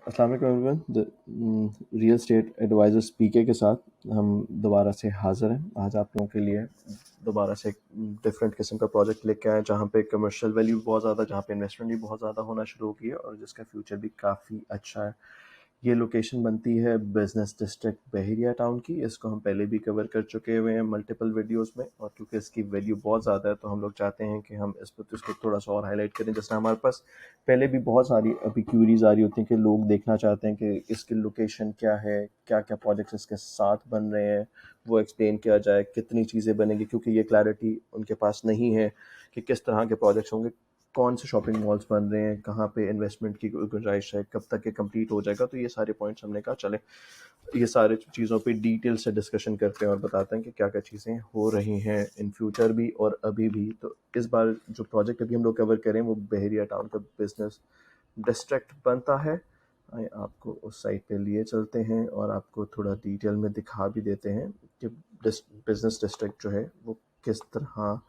अस्सलाम वालेकुम everyone. Real estate advisor speaker के साथ हम दोबारा से हाज़िर हैं। आज आप लोगों के लिए दोबारा से एक डिफरेंट किस्म का प्रोजेक्ट लेके आए हैं, जहाँ पे कमर्शियल वैल्यू बहुत ज़्यादा, जहाँ पे इन्वेस्टमेंट भी बहुत ज़्यादा होना शुरू हो गई है और जिसका फ्यूचर भी काफ़ी अच्छा है। ये लोकेशन बनती है बिजनेस डिस्ट्रिक्ट बहरिया टाउन की। इसको हम पहले भी कवर कर चुके हुए हैं मल्टीपल वीडियोस में, और क्योंकि इसकी वैल्यू बहुत ज़्यादा है तो हम लोग चाहते हैं कि हम इस पर तो इसको थोड़ा सा और हाईलाइट करें। जैसे हमारे पास पहले भी बहुत सारी अभी क्यूरीज आ रही होती हैं कि लोग देखना चाहते हैं कि इसकी लोकेशन क्या है, क्या क्या प्रोजेक्ट्स इसके साथ बन रहे हैं, वो एक्सप्लेन किया जाए, कितनी चीज़ें बनेंगी, क्योंकि ये क्लैरिटी उनके पास नहीं है कि किस तरह के प्रोजेक्ट्स होंगे, कौन से शॉपिंग मॉल्स बन रहे हैं, कहाँ पे इन्वेस्टमेंट की गुंजाइश है, कब तक ये कंप्लीट हो जाएगा। तो ये सारे पॉइंट्स हमने कहा चले ये सारे चीज़ों पे डिटेल से डिस्कशन करते हैं और बताते हैं कि क्या क्या चीज़ें हो रही हैं इन फ्यूचर भी और अभी भी। तो इस बार जो प्रोजेक्ट अभी हम लोग कवर करें वो बहरिया टाउन का बिजनेस डिस्ट्रिक्ट बनता है। आइए आपको उस साइट पे लिए चलते हैं और आपको थोड़ा डिटेल में दिखा भी देते हैं कि बिजनेस डिस्ट्रिक्ट जो है वो किस तरह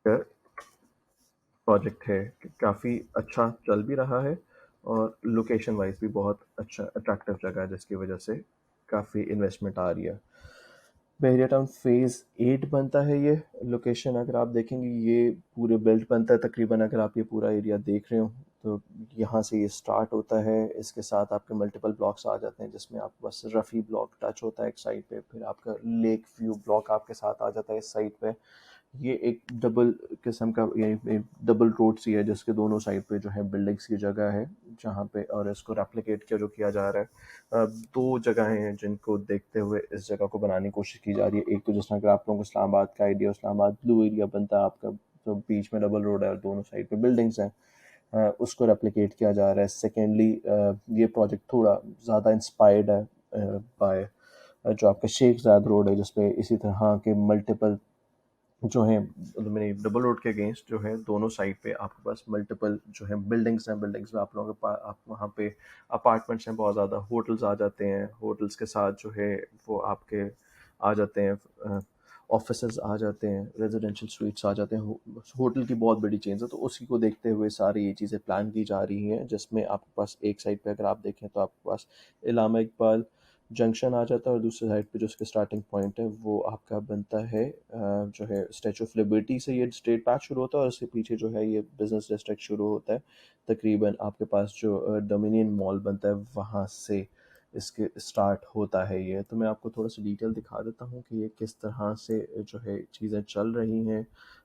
का प्रोजेक्ट है। काफ़ी अच्छा चल भी रहा है और लोकेशन वाइज भी बहुत अच्छा अट्रैक्टिव जगह है, जिसकी वजह से काफ़ी इन्वेस्टमेंट आ रही है। बहरिया टाउन फेज़ 8 बनता है ये लोकेशन। अगर आप देखेंगे ये पूरे बेल्ट बनता है तकरीबन। अगर आप ये पूरा एरिया देख रहे हो तो यहाँ से ये स्टार्ट होता है, इसके साथ आपके मल्टीपल ब्लॉक्स आ जाते हैं, जिसमें आपके पास रफ़ी ब्लॉक टच होता है एक साइड पे, फिर आपका लेक व्यू ब्लॉक आपके साथ आ जाता है इस साइड पे। ये एक डबल किस्म का ये डबल रोड सी है, जिसके दोनों साइड पे जो है बिल्डिंग्स की जगह है, जहाँ पे और इसको रेप्लिकेट किया जो किया जा रहा है। दो जगहें हैं जिनको देखते हुए इस जगह को बनाने की कोशिश की जा रही है। एक तो जिस तरह अगर आप लोगों को इस्लामाबाद का आइडिया, इस्लामाबाद ब्लू एरिया बनता है आपका, तो बीच में डबल रोड है और दोनों साइड पे बिल्डिंग्स हैं, उसको रेप्लिकेट किया जा रहा है। सेकेंडली ये प्रोजेक्ट थोड़ा ज़्यादा इंस्पायर्ड है बाय जो आपका शेख ज़ायद रोड है, जिसपे इसी तरह के मल्टीपल जो है, मैंने डबल रोड के अगेंस्ट जो है दोनों साइड पे आपके पास मल्टीपल जो है बिल्डिंग्स हैं। बिल्डिंग्स में आप लोगों के पास आप वहाँ पे अपार्टमेंट्स हैं, बहुत ज़्यादा होटल्स आ जाते हैं। होटल्स के साथ जो है वो आपके आ जाते हैं ऑफिसेज आ जाते हैं, रेजिडेंशियल स्वीट्स आ जाते हैं। होटल की बहुत बड़ी चेंज है, तो उसी को देखते हुए सारी ये चीज़ें प्लान की जा रही हैं, जिसमें आपके पास एक साइड पे अगर आप देखें तो आपके पास इलामा इकबाल जंक्शन आ जाता है और दूसरी साइड पे जो उसके स्टार्टिंग पॉइंट है वो आपका बनता है जो है स्टैचू ऑफ लिबर्टी से। ये स्ट्रेट पैथ शुरू होता है और उसके पीछे जो है ये बिजनेस डिस्ट्रिक्ट शुरू होता है। तकरीबन आपके पास जो डोमिनियन मॉल बनता है वहाँ से इसके स्टार्ट होता है ये। तो मैं आपको थोड़ा सा डिटेल दिखा देता हूँ कि ये किस तरह से जो है चीज़ें चल रही हैं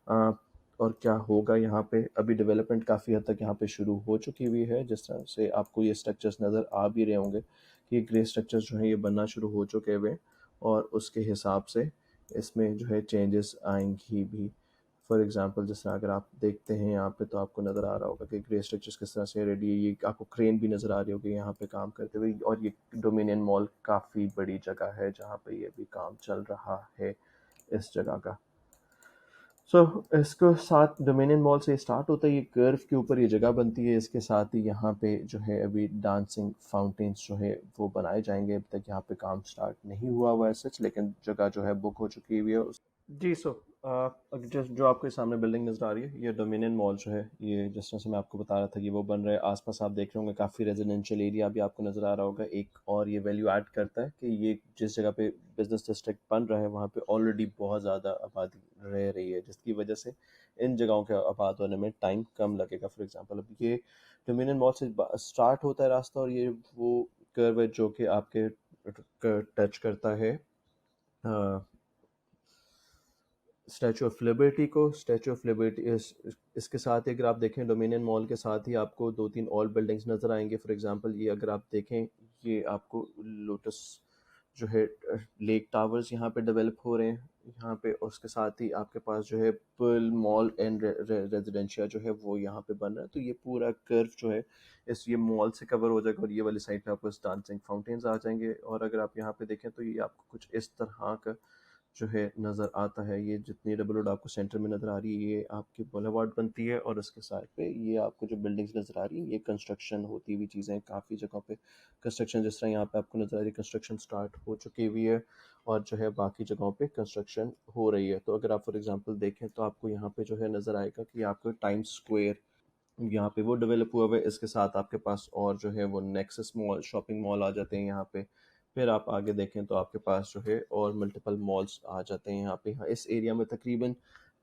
अ, और क्या होगा यहाँ पे। अभी डेवलपमेंट काफ़ी हद तक यहाँ पे शुरू हो चुकी हुई है, जिस तरह से आपको ये स्ट्रक्चर्स नज़र आ भी रहे होंगे कि ये ग्रे स्ट्रक्चर्स जो हैं ये बनना शुरू हो चुके हुए हैं, और उसके हिसाब से इसमें जो है चेंजेस आएंगी भी। फॉर एग्जांपल जिस तरह अगर आप देखते हैं यहाँ पे, तो आपको नज़र आ रहा होगा कि ग्रे स्ट्रक्चर्स किस तरह से रेडी है। ये आपको क्रेन भी नज़र आ रही होगी यहाँ पे काम करते हुए, और ये डोमिनियन मॉल काफ़ी बड़ी जगह है जहाँ पे ये भी काम चल रहा है इस जगह का। सो इसको साथ डोमिनियन मॉल से स्टार्ट होता है, ये कर्व के ऊपर ये जगह बनती है। इसके साथ ही यहाँ पे जो है अभी डांसिंग फाउंटेन्स जो है वो बनाए जाएंगे। अभी तक यहाँ पे काम स्टार्ट नहीं हुआ हुआ है सच, लेकिन जगह जो है बुक हो चुकी हुई है। जी सो जस्ट जो आपके सामने बिल्डिंग नज़र आ रही है ये डोमिनियन मॉल जो है, ये जिस तरह से मैं आपको बता रहा था कि वो बन रहा है। आसपास आप देख रहे होंगे काफ़ी रेजिडेंशियल एरिया भी आपको नज़र आ रहा होगा। एक और ये वैल्यू ऐड करता है कि ये जिस जगह पे बिजनेस डिस्ट्रिक्ट बन रहा है वहाँ पे ऑलरेडी बहुत ज़्यादा आबादी रह रही है, जिसकी वजह से इन जगहों के आबाद होने में टाइम कम लगेगा। फॉर एग्जांपल अब ये डोमिनियन मॉल से स्टार्ट होता है रास्ता, और ये वो कर्व है जो कि आपके टच करता है स्टैचू ऑफ लिबर्टी को। स्टैचू ऑफ लिबर्टी इसके साथ ही अगर आप देखें डोमिनियन मॉल के साथ ही आपको दो तीन और बिल्डिंग्स नज़र आएंगे। फॉर एग्जांपल ये अगर आप देखें, ये आपको लोटस जो है लेक टावर्स यहाँ पे डेवलप हो रहे हैं यहाँ पे। उसके साथ ही आपके पास जो है पर्ल मॉल एंड रेजिडेंशिया जो है वो यहाँ पे बन रहा है। तो ये पूरा कर्व जो है इस ये मॉल से कवर हो जाएगा, और ये वाली साइड पे आपको डांसिंग फाउंटेन्स आ जाएंगे। और अगर आप यहाँ पे देखें तो ये आपको कुछ इस तरह का जो है नज़र आता है। ये जितनी डबल रोड आपको सेंटर में नज़र आ रही है ये आपकी बुलेवार्ड बनती है, और उसके साइड पे ये आपको जो बिल्डिंग्स नज़र आ रही है ये कंस्ट्रक्शन होती हुई चीज़ें। काफ़ी जगहों पे कंस्ट्रक्शन जिस तरह यहाँ पे आपको नज़र आ रही है कंस्ट्रक्शन स्टार्ट हो चुकी हुई है, और जो है बाकी जगहों पे कंस्ट्रक्शन हो रही है। तो अगर आप फॉर एग्जांपल देखें तो आपको यहाँ पे जो है नज़र आएगा कि आपको टाइम्स स्क्वायर यहाँ पे वो डेवलप हुआ हुआ है। इसके साथ आपके पास और जो है वो नेक्सस मॉल, शॉपिंग मॉल आ जाते हैं यहाँ पे। फिर आप आगे देखें तो आपके पास जो है और मल्टीपल मॉल्स आ जाते हैं यहाँ पे। हाँ, इस एरिया में तकरीबन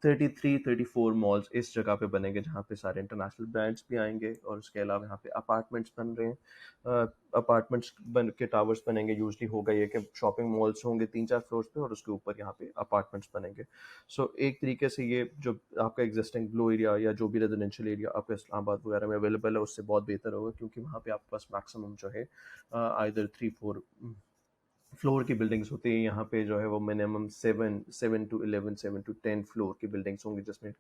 33-34 मॉल्स इस जगह पे बनेंगे जहाँ पे सारे इंटरनेशनल ब्रांड्स भी आएंगे, और उसके अलावा यहाँ पे अपार्टमेंट्स बन रहे हैं। अपार्टमेंट्स बन के टावर्स बनेंगे। यूजली होगा ये कि शॉपिंग मॉल्स होंगे 3-4 फ्लोर्स पे और उसके ऊपर यहाँ पे अपार्टमेंट्स बनेंगे। सो एक तरीके से ये जो आपका एग्जिस्टिंग ब्लू एरिया या जो भी रेजिडेंशियल एरिया आपको इस्लामाबाद वगैरह में अवेलेबल है उससे बहुत बेहतर होगा, क्योंकि वहाँ पे आपके पास मैक्सिमम जो है आइदर 3-4 फ्लोर की बिल्डिंग्स होती है। यहाँ पे जो है वो मिनिमम 7 to 10 फ्लोर की बिल्डिंग्स होंगी, जिसमें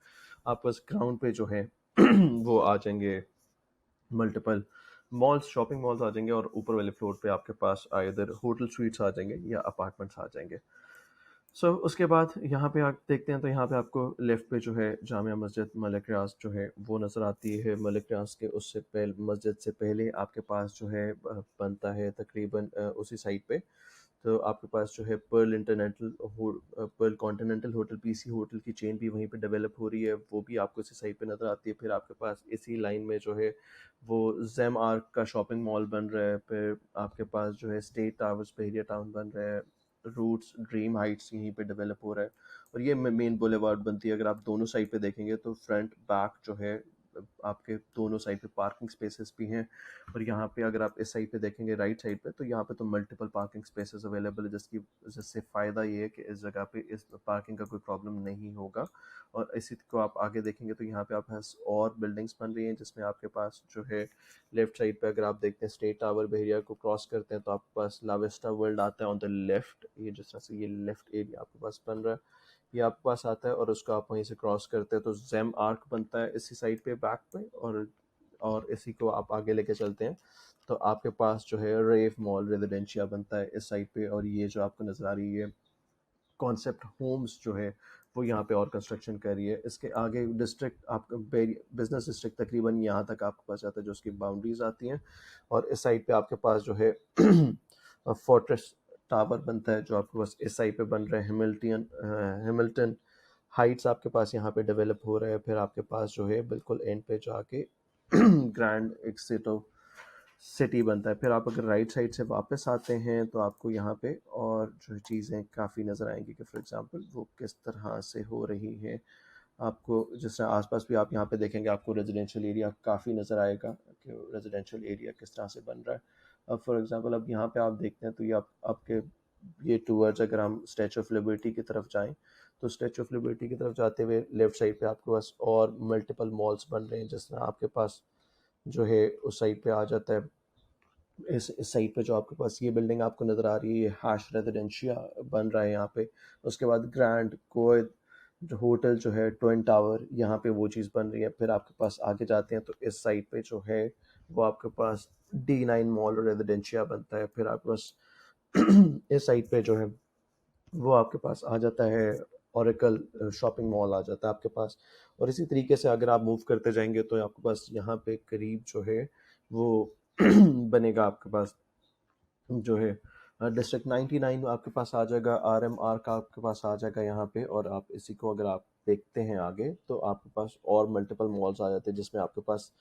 आपके पास ग्राउंड पे जो है वो आ जाएंगे मल्टीपल मॉल्स, शॉपिंग मॉल्स आ जाएंगे, और ऊपर वाले फ्लोर पे आपके पास आइदर होटल स्वीट्स आ जाएंगे या अपार्टमेंट्स आ जाएंगे। उसके बाद यहाँ पे आप देखते हैं तो यहाँ पे आपको लेफ्ट पे जो है जामिया मस्जिद मलिक रियाज जो है वो नज़र आती है। मलिक रियाज के उससे पहले, मस्जिद से पहले आपके पास जो है बनता है तकरीबन उसी साइड पे। तो आपके पास जो है Perl continental hotel, PC hotel की चेन भी वहीं पे डेवलप हो रही है, वो भी आपको इसी साइड पे नज़र आती है। फिर आपके पास इसी लाइन में जो है वो जेम आर्क का शॉपिंग मॉल बन रहा है। फिर आपके पास जो है स्टेट टावर्स बहरिया टाउन बन रहा है। रूट्स ड्रीम हाइट्स यहीं पे डेवलप हो रहा है, और ये मेन बुलेवार्ड बनती है। अगर आप दोनों साइड पे देखेंगे तो फ्रंट बैक जो है आपके दोनों साइड पे पार्किंग स्पेसेस भी हैं। और यहाँ पे अगर आप इस साइड पे देखेंगे राइट साइड पे, तो यहाँ पे तो मल्टीपल पार्किंग स्पेसेस अवेलेबल है, जिससे फ़ायदा ये है कि इस जगह पे इस पार्किंग का कोई प्रॉब्लम नहीं होगा। और इसी को आप आगे देखेंगे तो यहाँ पे आप पास और बिल्डिंग्स बन रही हैं, जिसमें आपके पास जो है लेफ्ट साइड पे अगर आप देखते हैं स्टेट टावर बहरिया को क्रॉस करते हैं तो आपके पास लावेस्टा वर्ल्ड आता है ऑन द लेफ्ट। ये जिस तरह से ये लेफ्ट एरिया आपके पास बन रहा है, ये आपके पास आता है, और उसको आप वहीं से क्रॉस करते हैं तो जेम आर्क बनता है इसी साइड पे बैक पे। और इसी को आप आगे लेके चलते हैं तो आपके पास जो है रेव मॉल रेजिडेंशिया बनता है इस साइड पे। और ये जो आपको नज़र आ रही है कॉन्सेप्ट होम्स जो है वो यहाँ पे और कंस्ट्रक्शन कर रही है। इसके आगे डिस्ट्रिक्ट आपका बिजनेस डिस्ट्रिक्ट तकरीबन यहाँ तक आपके पास आता है, जो उसकी बाउंड्रीज आती हैं। और इस साइड पे आपके पास जो है फोर्ट्रेस टावर बनता है, जो आपके पास इस साइड पे बन रहा है। हिमिल्टन हाइट्स आपके पास यहाँ पे डेवलप हो रहा है। फिर आपके पास जो है बिल्कुल एंड पे जाके ग्रैंड एक सिटी बनता है। फिर आप अगर राइट साइड से वापस आते हैं तो आपको यहाँ पे और जो चीज़ें काफ़ी नज़र आएंगी कि फॉर एग्जांपल वो किस तरह से हो रही है। आपको जिस तरह आसपास भी आप यहाँ पे देखेंगे आपको रेजिडेंशियल एरिया काफ़ी नज़र आएगा कि रेजिडेंशियल एरिया किस तरह से बन रहा है। अब फॉर एग्जांपल अब यहाँ पे आप देखते हैं तो ये आपके ये टूवर्ड्स अगर हम स्टैचू ऑफ लिबर्टी की तरफ जाएं तो स्टैचू ऑफ लिबर्टी की तरफ जाते हुए लेफ्ट साइड पे आपके पास और मल्टीपल मॉल्स बन रहे हैं। जिस तरह आपके पास जो है उस साइड पे आ जाता है, इस साइड पे जो आपके पास ये बिल्डिंग आपको नज़र आ रही है, ये हैश रेजिडेंशिया बन रहा है यहाँ पे। उसके बाद ग्रैंड कोएड जो होटल जो है ट्विन टावर, यहाँ पे वो चीज़ बन रही है। फिर आपके पास आगे जाते हैं तो इस साइड पे जो है वो आपके पास D9 मॉल रेजिडेंशिया बनता है। फिर आपके पास इस साइड पे जो है वो आपके पास आ जाता है ओरेकल शॉपिंग मॉल आ जाता है आपके पास। और इसी तरीके से अगर आप मूव करते जाएंगे तो आपके पास यहाँ पे करीब जो है वो बनेगा आपके पास जो है डिस्ट्रिक्ट 99 आपके पास आ जाएगा। RMR का आपके पास आ जाएगा यहाँ पे। और आप इसी को अगर आप देखते हैं आगे तो आपके पास और मल्टीपल मॉल्स आ जाते हैं, जिसमें आपके पास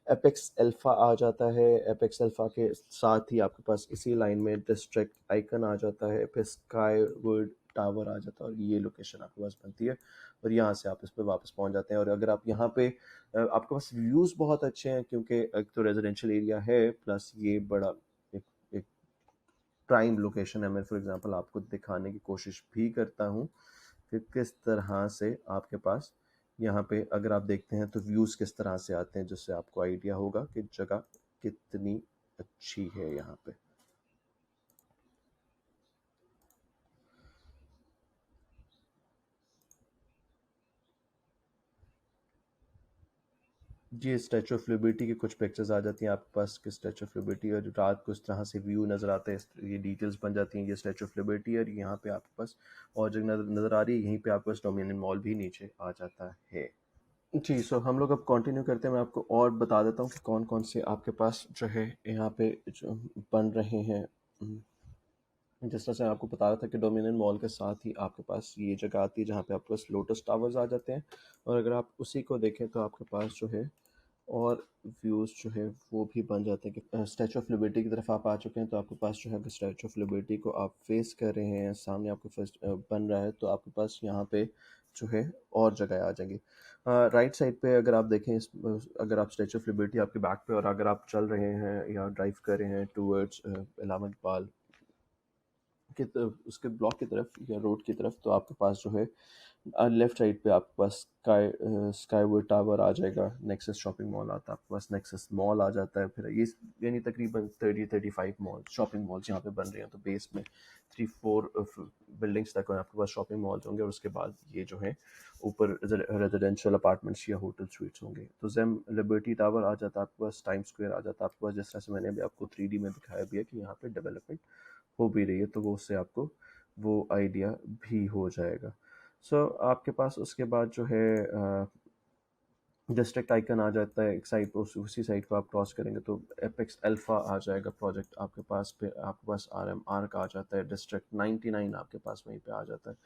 एपेक्स अल्फा आ जाता है। एपेक्स अल्फा के साथ ही आपके पास इसी लाइन में डिस्ट्रिक्ट आइकन आ जाता है, फिर स्काईवुड टावर आ जाता है, और ये लोकेशन आपके पास बनती है। और यहाँ से आप इस पर वापस पहुँच जाते हैं। और अगर आप यहाँ पे आपके पास व्यूज़ बहुत अच्छे हैं, क्योंकि एक तो रेजिडेंशियल एरिया है प्लस ये बड़ा एक एक प्राइम लोकेशन है। मैं फॉर एग्जांपल आपको दिखाने की कोशिश भी करता हूँ कि किस तरह से आपके पास यहाँ पे अगर आप देखते हैं तो व्यूज़ किस तरह से आते हैं, जिससे आपको आइडिया होगा कि जगह कितनी अच्छी है यहाँ पे। जी, स्टैचू ऑफ लिबर्टी की कुछ पिक्चर्स आ जाती हैं आपके पास कि स्टैचू ऑफ लिबर्टी और रात को इस तरह से व्यू नज़र आता है। ये डिटेल्स बन जाती हैं, ये स्टैचू ऑफ लिबर्टी है। और यहाँ पे आपके पास और जगह नज़र आ रही है, यहीं पे आपके पास डोमिनियन मॉल भी नीचे आ जाता है। जी, हम लोग अब कंटिन्यू करते हैं। मैं आपको और बता देता हूँ कि कौन कौन से आपके पास जो है यहाँ पे जो बन रहे हैं। जिस तरह से आपको बता रहा था कि डोमिनियन मॉल के साथ ही आपके पास ये जगह आती है जहाँ पे आपके पास लोटस टावर्स आ जाते हैं। और अगर आप उसी को देखें तो आपके पास जो है और व्यूज़ जो है वो भी बन जाते हैं कि स्टैचू ऑफ लिबर्टी की तरफ आप आ चुके हैं, तो आपके पास जो है अगर स्टैचू ऑफ लिबर्टी को आप फेस कर रहे हैं, सामने आपके फर्स्ट बन रहा है, तो आपके पास यहाँ पे जो है और जगह आ जाएंगी। राइट साइड पे अगर आप देखें अगर आप स्टैचू ऑफ लिबर्टी आपके बैक पे और अगर आप चल रहे हैं या ड्राइव कर रहे हैं टूवर्ड्स इलाहाबाद इकबाल उसके ब्लॉक की तरफ या रोड की तरफ, तो आपके पास जो है लेफ्ट साइड पे आपके पास स्काईवुड टावर आ जाएगा, नेक्सस शॉपिंग मॉल आता है, आपके पास नेक्सस मॉल आ जाता है। फिर ये यानी तकरीबन 30-35 मॉल शॉपिंग मॉल्स यहाँ पे बन रहे हैं, तो बेस में 3-4 बिल्डिंग्स तक आपके पास शॉपिंग मॉल्स होंगे, और उसके बाद ये जो है ऊपर रेजिडेंशियल अपार्टमेंट्स या होटल स्वीट्स होंगे। तो जेम लिबर्टी टावर आ जाता है आपके पास, टाइम स्क्वायर आ जाता है आपके पास, जिस तरह से मैंने भी आपको 3D में दिखाया भी है कि यहाँ पे डेवलपमेंट हो भी रही है, तो वो उससे आपको वो आइडिया भी हो जाएगा। सो आपके पास उसके बाद जो है डिस्ट्रिक्ट आइकन आ जाता है एक साइड पर, उसी साइड को आप क्रॉस करेंगे तो एपेक्स अल्फा आ जाएगा प्रोजेक्ट आपके पास। फिर आपके पास RMR का आ जाता है, डिस्ट्रिक्ट 99 आपके पास वहीं पे आ जाता है।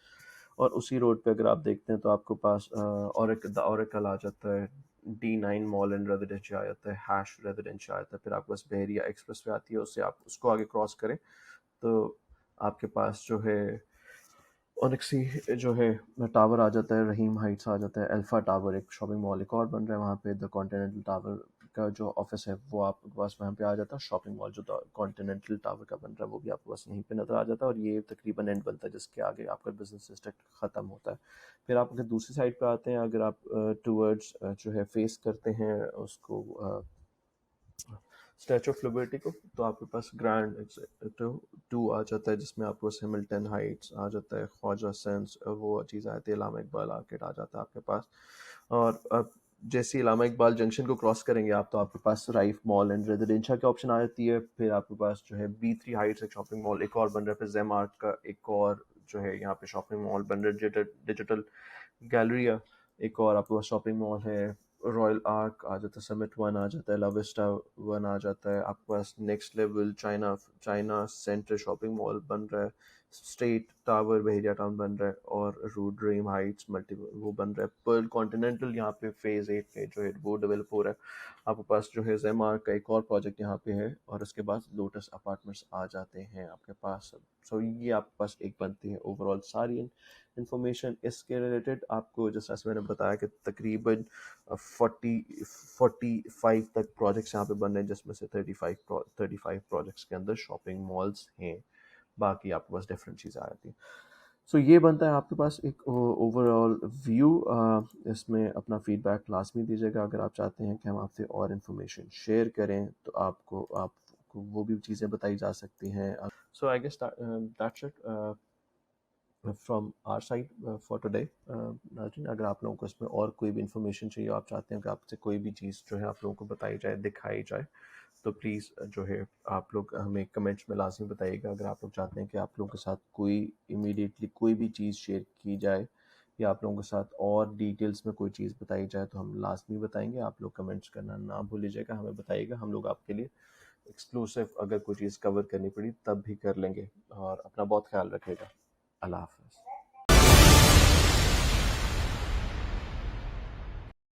और उसी रोड पे अगर आप देखते हैं तो आपके पास ओरेकल आ जाता है, D9 मॉल एंड रेजिडेंशिया आ जाता है, हैश रेजिडेंशिया आ जाता है। फिर आपके पास बहरिया एक्सप्रेस वे आती है, उससे आप उसको आगे क्रॉस करें तो आपके पास जो है ओनेक्सी जो है टावर आ जाता है, रहीम हाइट्स आ जाता है, अल्फा टावर एक शॉपिंग मॉल एक और बन रहा है वहाँ पे, द कॉन्टिनेंटल टावर का जो ऑफिस है वो आपके पास वहाँ पे आ जाता है। शॉपिंग मॉल जो कॉन्टिनेंटल टावर का बन रहा है वो भी आपके पास यहीं पे नज़र आ जाता है, और ये तकरीबन एंड बनता है जिसके आगे आपका बिजनेस डिस्ट्रिक्ट ख़त्म होता है। फिर आप अगर दूसरी साइड पे आते हैं, अगर आप टूवर्ड्स जो है फेस करते हैं उसको स्टैचू ऑफ लिबर्टी को, तो आपके पास ग्रैंड टू आ जाता है, जिसमें आपके पास हैमिल्टन हाइट्स आ जाता है, ख्वाजा सेंस वो चीज़ आती है, इलामा इकबाल आर्केड आ जाता है आपके पास। और अब जैसे इलामा इकबाल जंक्शन को क्रॉस करेंगे आप, तो आपके पास राइफ मॉल एंड रेजिडेंशिया की ऑप्शन आ जाती है। फिर आपके पास जो है B3 हाइट्स एक शॉपिंग मॉल एक और बन रहा है, फिर जेम आर्ट का एक और जो है यहाँ पे शॉपिंग मॉल बन रहा है, डिजिटल गैलरिया एक और आपके पास शॉपिंग मॉल है, रॉयल आर्क आ जाता है, समिट वन आ जाता है, लाविस्टा वन आ जाता है आपके पास, next level China China centre shopping mall बन रहा है, स्टेट टावर बहेरिया टाउन बन रहा है, और रूट ड्रीम हाइट्स मल्टी वो बन रहा है, पर्ल कॉन्टिनेंटल यहाँ पे फेज 8 में जो है वो डेवलप हो रहा है आपके पास, जो है जेमार का एक और प्रोजेक्ट यहाँ पे है, और उसके बाद लोटस अपार्टमेंट्स आ जाते हैं आपके पास। सो ये आपके पास एक बनती है ओवरऑल सारी इंफॉर्मेशन। इसके रिलेटेड आपको जैसे मैंने बताया कि तकरीबन 45 तक प्रोजेक्ट्स यहाँ पे बन रहे हैं, जिसमें से 35 प्रोजेक्ट्स के अंदर शॉपिंग मॉल्स हैं, बाकी आपके पास डिफरेंट चीज़ें आ जाती हैं। सो ये बनता है आपके पास एक ओवरऑल व्यू। इसमें अपना फीडबैक लाजमी दीजिएगा, अगर आप चाहते हैं कि हम आपसे और इन्फॉर्मेशन शेयर करें तो आपको वो भी चीज़ें बताई जा सकती हैं। So I guess that's it from our side for today. नाज़रीन, अगर आप लोगों को इसमें और कोई भी इन्फॉर्मेशन चाहिए, आप चाहते हैं कि आपसे कोई भी चीज़ जो है आप लोगों को बताई जाए दिखाई जाए, तो प्लीज़ जो है आप लोग हमें कमेंट्स में लाजमी बताइएगा। अगर आप लोग चाहते हैं कि आप लोगों के साथ कोई इमीडिएटली कोई भी चीज़ शेयर की जाए, या आप लोगों के साथ और डिटेल्स में कोई चीज़ बताई जाए, तो हम लाजमी बताएंगे। आप लोग कमेंट्स करना ना भूलिएगा, हमें बताइएगा, हम लोग आपके लिए एक्सक्लूसिव अगर कोई चीज़ कवर करनी पड़ी तब भी कर लेंगे। और अपना बहुत ख्याल रखिएगा। अल्लाह हाफ़िज़।